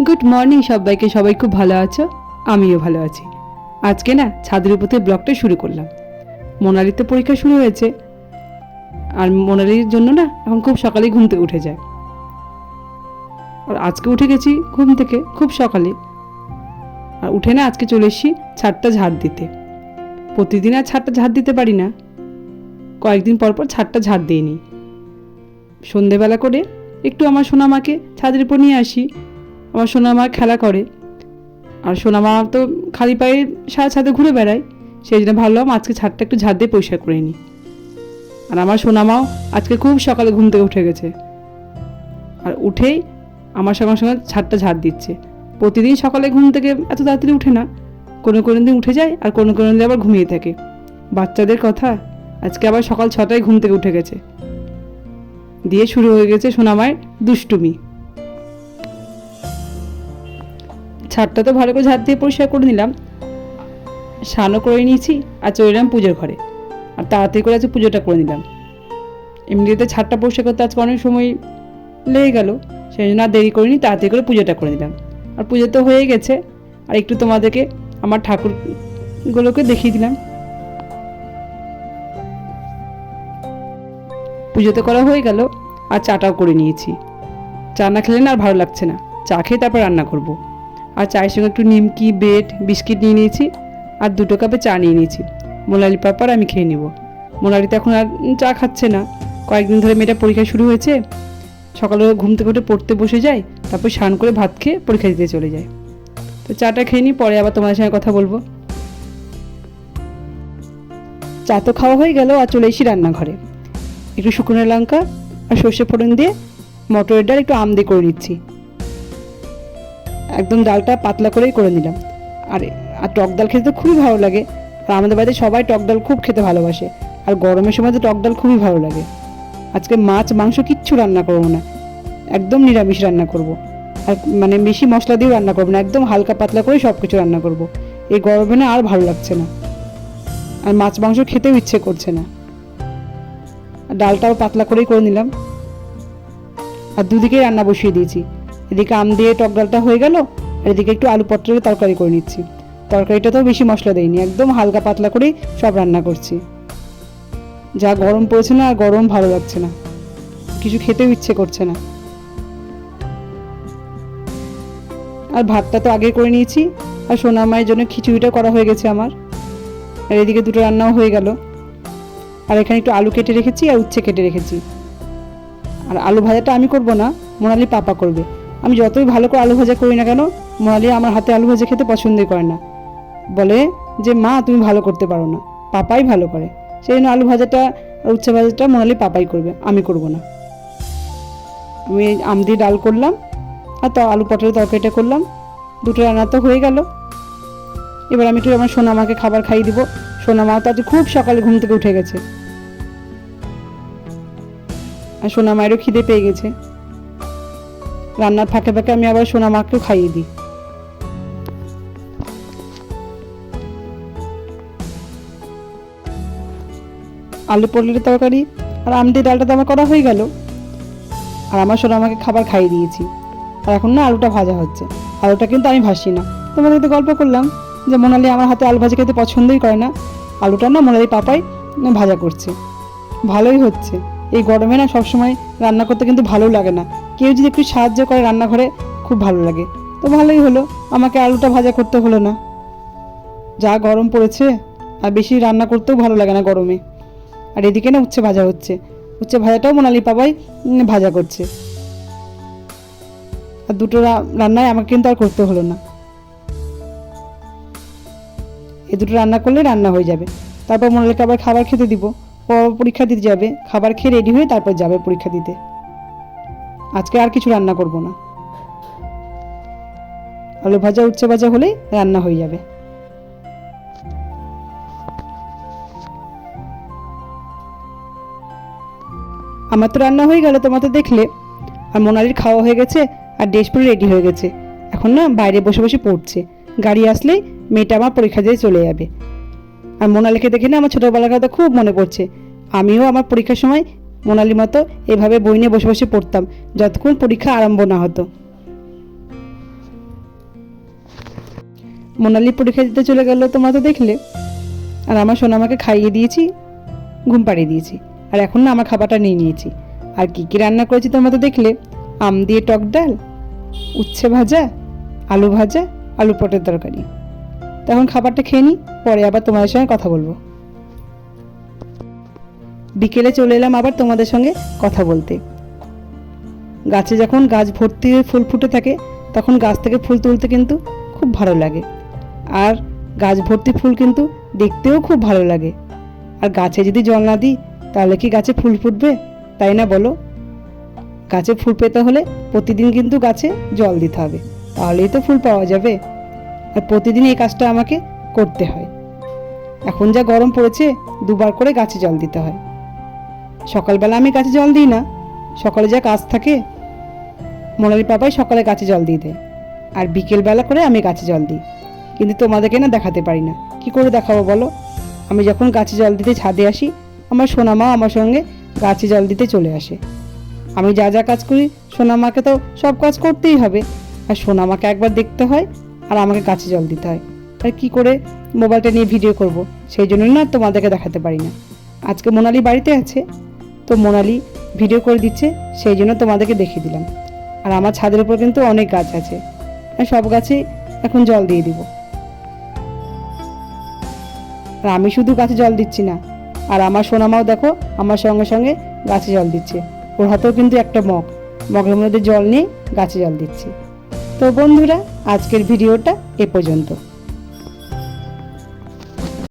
Good morning সবাইকে। সবাই খুব ভালো আছো? আমিও ভালো আছি। আজকে না ছাদের উপর থেকে ব্লগটা শুরু করলাম। মোনালির তো পরীক্ষা শুরু হয়েছে, আর মোনালির জন্য না এখন খুব সকালেই ঘুম থেকে উঠে যায়। আর আজকে উঠে গেছি ঘুম থেকে খুব সকালে, আর উঠে না আজকে চলে এসেছি ছাদটা ঝাড় দিতে। প্রতিদিন আর ছাদটা ঝাড় দিতে পারি না, কয়েকদিন পর পর ছাদটা ঝাড় দিয়ে নিই। সন্ধেবেলা করে একটু আমার সোনামাকে ছাদের উপর নিয়ে আসি। আমার সোনামা খেলা করে, আর সোনামা তো খালি পায়ে সারা ছাদে ঘুরে বেড়ায়। সেই জন্য ভাবলাম আজকে ছাদটা একটু ঝাড় দিয়ে পরিষ্কার করে নিই। আর আমার সোনামাও আজকে খুব সকালে ঘুম থেকে উঠে গেছে, আর উঠেই আমার সঙ্গে সঙ্গে ছাদটা ঝাড় দিচ্ছে। প্রতিদিন সকালে ঘুম থেকে এত তাড়াতাড়ি উঠে না, কোনো কোনো দিন উঠে যায় আর কোনো কোনো দিন আবার ঘুমিয়ে থাকে। বাচ্চাদের কথা, আজকে আবার সকাল 6টায় ঘুম থেকে উঠে গেছে, দিয়ে শুরু হয়ে গেছে সোনামায়ের দুষ্টুমি। ছাদটা তো ভালো করে ঝাড় দিয়ে পরিষ্কার করে নিলাম, স্নানও করে নিয়েছি, আর চলে এলাম পুজোর ঘরে। আর তাড়াতাড়ি করে আজকে পুজোটা করে নিলাম। এমনিতে ছাদটা পরিষ্কার করতে আজকে অনেক সময় লেগে গেল, সেই জন্য আর দেরি করিনি, তাড়াতাড়ি করে পুজোটা করে নিলাম। আর পুজো তো হয়ে গেছে, আর একটু তোমাদেরকে আমার ঠাকুরগুলোকে দেখিয়ে দিলাম। পুজো তো করা হয়ে গেল, আর চাটাও করে নিয়েছি। চা না খেলে না আর ভালো লাগছে না, চা খেয়ে তারপর রান্না করব। আর চায়ের সঙ্গে একটু নিমকি, ব্রেড, বিস্কিট নিয়ে নিয়েছি, আর 2 কাপে চা নিয়ে নিয়েছি। মোনালি পাপার আমি খেয়ে নিব। মোনালি তো এখন আর চা খাচ্ছে না, কয়েকদিন ধরে মেয়েটা পরীক্ষা শুরু হয়েছে। সকালে ঘুম থেকে উঠে পড়তে বসে যায়, তারপর স্নান করে ভাত খেয়ে পরীক্ষা দিতে চলে যায়। তো চাটা খেয়ে নিই, পরে আবার তোমাদের সঙ্গে কথা বলবো। চা তো খাওয়া হয়ে গেল, আর চলে এসি রান্নাঘরে। একটু শুকনো লঙ্কা আর সর্ষে ফোড়ন দিয়ে মটরের ডাল একটু আম দিয়ে করে নিচ্ছি। একদম ডালটা পাতলা করেই করে নিলাম। আর টক ডাল খেতে তো খুবই ভালো লাগে, আর আমাদের বাড়িতে সবাই টক ডাল খুব খেতে ভালোবাসে। আর গরমের সময় তো টক ডাল খুবই ভালো লাগে। আজকে মাছ মাংস কিচ্ছু রান্না করবো না, একদম নিরামিষ রান্না করব। আর মানে বেশি মশলা দিয়েও রান্না করবো না, একদম হালকা পাতলা করে সব কিছু রান্না করব। এই গরমে না আর ভালো লাগছে না, আর মাছ মাংস খেতেও ইচ্ছে করছে না। আর ডালটাও পাতলা করেই করে নিলাম, আর দুদিকেই রান্না বসিয়ে দিয়েছি। এদিকে আম দিয়ে টক ডালটা হয়ে গেল, আর এদিকে একটু আলু পটলের তরকারি করে নিচ্ছি। তরকারিটাতেও বেশি মশলা দেয়নি, একদম হালকা পাতলা করেই সব রান্না করছি। যা গরম পড়েছে না, আর গরম ভালো লাগছে না, কিছু খেতেও ইচ্ছে করছে না। আর ভাতটা তো আগে করে নিয়েছি, আর সোনা মায়ের জন্য খিচুড়িটা করা হয়ে গেছে আমার। আর এদিকে 2টো রান্নাও হয়ে গেল। আর এখানে একটু আলু কেটে রেখেছি, আর উচ্ছে কেটে রেখেছি। আর আলু ভাজাটা আমি করব না, মোনালি পাপা করবে। আমি যতই ভালো করে আলু ভাজা করি না কেন, মোনালি আমার হাতে আলু ভাজা খেতে পছন্দই করে না, বলে যে মা তুমি ভালো করতে পারো না, পাপাই ভালো করে। সেই জন্য আলু ভাজাটা আর উচ্ছে ভাজাটা মোনালি পাপাই করবে, আমি করব না। আমি আম দিয়ে ডাল করলাম, আর তো আলু পটলের তরকারিটা করলাম। 2টো রান্না তো হয়ে গেল। এবার আমি একটু আমার সোনামাকে খাবার খাইয়ে দিব। সোনামা তো আজ খুব সকালে ঘুম থেকে উঠে গেছে, আর সোনামায়েরও খিদে পেয়ে গেছে। রান্নার ফাঁকে ফাঁকে আমি আবার সোনামাকেও খাইয়ে দিই। আলু পটলের তরকারি আর আম দিয়ে ডালটা তো আমার করা হয়ে গেল, আর আমার সোনামাকে খাবার খাইয়ে দিয়েছি। আর এখন না আলুটা ভাজা হচ্ছে। আলুটা কিন্তু আমি ভাসি না, তোমাদের তো গল্প করলাম যে মোনালি আমার হাতে আলু ভাজা খেতে পছন্দই করে না। আলুটা না মোনালি পাপাই ভাজা করছে, ভালোই হচ্ছে। এই গরমে না সবসময় রান্না করতে কিন্তু ভালো লাগে না, কেউ যদি একটু সাহায্য করে রান্নাঘরে খুব ভালো লাগে। তো ভালোই হলো, আমাকে আলুটা ভাজা করতে হলো না। যা গরম পড়েছে, আর বেশি রান্না করতেও ভালো লাগে না গরমে। আর এদিকে না উচ্ছে ভাজা হচ্ছে, উচ্ছে ভাজাটাও মোনালি পাপাই ভাজা করছে। আর 2টো রান্নায় আমাকে কিন্তু আর করতে হলো না। এই 2টো রান্না করলে রান্না হয়ে যাবে। তারপর মোনালিকে আবার খাবার খেতে দিব, ও পরীক্ষা দিতে যাবে। খাবার খেয়ে রেডি হয়ে তারপর যাবে পরীক্ষা দিতে। আজকে আর কিছু রান্না করব না, আলু ভাজা উচ্ছে ভাজা হলেই রান্না হয়ে যাবে। আমার তো রান্না হয়ে গেল, তোমার তো দেখলে। আর মোনালির খাওয়া হয়ে গেছে, আর ড্রেস পরে রেডি হয়ে গেছে। এখন না বাইরে বসে বসে পড়ছে, গাড়ি আসলেই মেয়েটা আমার পরীক্ষা দিয়ে চলে যাবে। আর মোনালিকে দেখে না আমার ছোটোবেলার কথা খুব মনে পড়ছে। আমিও আমার পরীক্ষার সময় মোনালির মতো এভাবে বই নিয়ে বসে বসে পড়তাম, যতক্ষণ পরীক্ষা আরম্ভ না হতো। মোনালি পরীক্ষা দিতে চলে গেল, তোমরা তো দেখলে। আর আমার সোনামাকে খাইয়ে দিয়েছি, ঘুম পাড়িয়ে দিয়েছি। আর এখন না আমার খাবারটা নিয়ে নিয়েছি। আর কী কী রান্না করেছি তোমরা তো দেখলে। আম দিয়ে টক ডাল, উচ্ছে ভাজা, আলু ভাজা, আলু পটের তরকারি। তো এখন খাবারটা খেয়ে নিই, পরে আবার তোমাদের সঙ্গে কথা বলবো। বিকেলে চলে এলাম আবার তোমাদের সঙ্গে কথা বলতে। গাছে যখন গাছ ভর্তি হয়ে ফুল ফুটে থাকে, তখন গাছ থেকে ফুল তুলতে কিন্তু খুব ভালো লাগে। আর গাছ ভর্তি ফুল কিন্তু দেখতেও খুব ভালো লাগে। আর গাছে যদি জল না দিই, তাহলে কি গাছে ফুল ফুটবে? তাই না বলো? গাছে ফুল পেতে হলে প্রতিদিন কিন্তু গাছে জল দিতে হবে, তাহলেই তো ফুল পাওয়া যাবে। আর প্রতিদিন এই কাজটা আমাকে করতে হয়। এখন যা গরম পড়েছে, দুবার করে গাছে জল দিতে হয়। সকালবেলা আমি গাছে জল দিই না, সকালে যা কাজ থাকে, মোনালি পাপাই সকালে গাছে জল দিয়ে দেয়। আর বিকেলবেলা করে আমি গাছে জল দিই। কিন্তু তোমাদেরকে না দেখাতে পারি না। কি করে দেখাবো বলো? আমি যখন গাছে জল দিতে ছাদে আসি, আমার সোনামা আমার সঙ্গে গাছে জল দিতে চলে আসে। আমি যা যা কাজ করি, সোনামাকে তো সব কাজ করতেই হবে। আর সোনামাকে একবার দেখতে হয়, আর আমাকে গাছে জল দিতে হয়। আর কি করে মোবাইলটা নিয়ে ভিডিও করব, সেই জন্যই না তোমাদেরকে দেখাতে পারি না। আজকে মোনালি বাড়িতে আছে, তো মোনালি ভিডিও করে দিচ্ছে, সেই জন্য তোমাদেরকে দেখিয়ে দিলাম। আর আমার ছাদের উপর কিন্তু অনেক গাছ আছে, আর সব গাছে এখন জল দিয়ে দিব। আর আমি শুধু গাছে জল দিচ্ছি না, আর আমার সোনামাও দেখো আমার সঙ্গে সঙ্গে গাছে জল দিচ্ছে। ওর হাতেও কিন্তু একটা মগের মধ্যে জল নিয়ে গাছে জল দিচ্ছে। তো বন্ধুরা, আজকের ভিডিওটা এ পর্যন্ত।